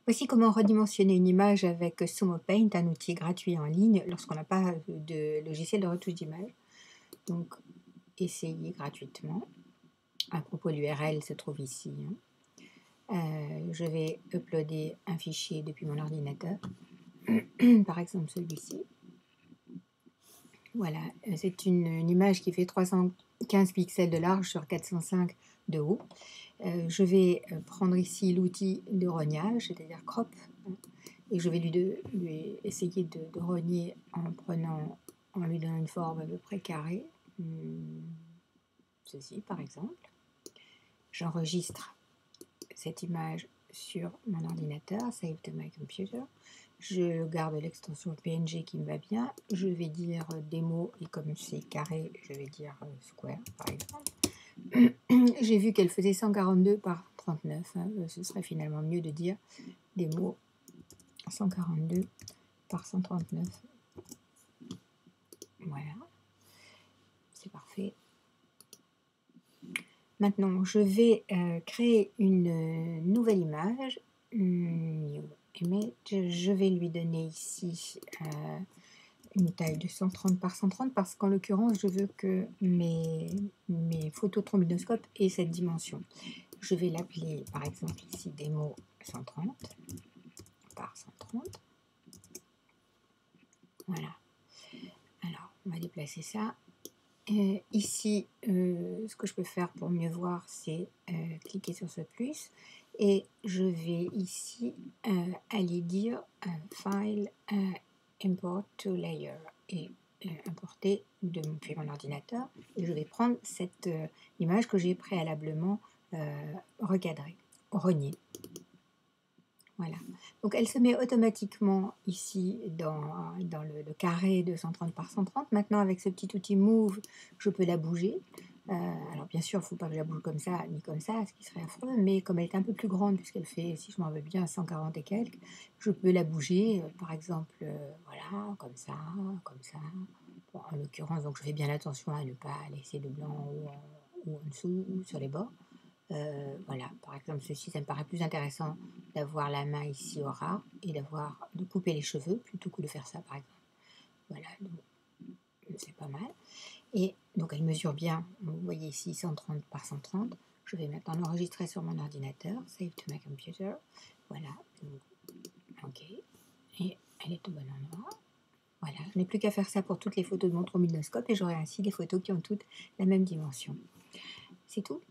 Voici comment redimensionner une image avec Sumo Paint, un outil gratuit en ligne lorsqu'on n'a pas de logiciel de retouche d'image. Donc, essayez gratuitement. À propos, l'URL se trouve ici. Je vais uploader un fichier depuis mon ordinateur, par exemple celui-ci. Voilà, c'est une image qui fait 315 pixels de large sur 405 de haut. Je vais prendre ici l'outil de rognage, c'est-à-dire crop, et je vais lui essayer de rogner en lui donnant une forme à peu près carrée. Ceci par exemple. J'enregistre cette image sur mon ordinateur, save to my computer. Je garde l'extension PNG qui me va bien. Je vais dire démo, et comme c'est carré, je vais dire square par exemple. J'ai vu qu'elle faisait 142 par 39. Ce serait finalement mieux de dire démo 142 par 139. Voilà, c'est parfait. Maintenant, je vais créer une nouvelle image. New image. Je vais lui donner ici une taille de 130 par 130 parce qu'en l'occurrence, je veux que mes photos trombinoscope aient cette dimension. Je vais l'appeler par exemple ici démo 130 par 130. Voilà. Alors, on va déplacer ça. Ici, ce que je peux faire pour mieux voir, c'est cliquer sur ce plus et je vais ici aller dire File, Import to Layer et importer depuis mon ordinateur. Et je vais prendre cette image que j'ai préalablement recadrée, rognée. Voilà. Donc elle se met automatiquement ici dans le carré de 130 par 130. Maintenant avec ce petit outil Move, je peux la bouger. Alors bien sûr, il ne faut pas que je la bouge comme ça, ni comme ça, ce qui serait affreux, mais comme elle est un peu plus grande, puisqu'elle fait, si je m'en veux bien, 140 et quelques, je peux la bouger, par exemple, voilà, comme ça, comme ça. Bon, en l'occurrence, donc je fais bien attention à ne pas laisser de blanc ou en dessous ou sur les bords. Voilà, par exemple ceci, ça me paraît plus intéressant d'avoir la main ici au ras et de couper les cheveux plutôt que de faire ça par exemple. Voilà, c'est pas mal. Et donc elle mesure bien, vous voyez ici 130 par 130. Je vais maintenant l'enregistrer sur mon ordinateur, save to my computer. Voilà, donc, ok, et elle est au bon endroit. Voilà, je n'ai plus qu'à faire ça pour toutes les photos de mon trombinoscope et j'aurai ainsi des photos qui ont toutes la même dimension. C'est tout.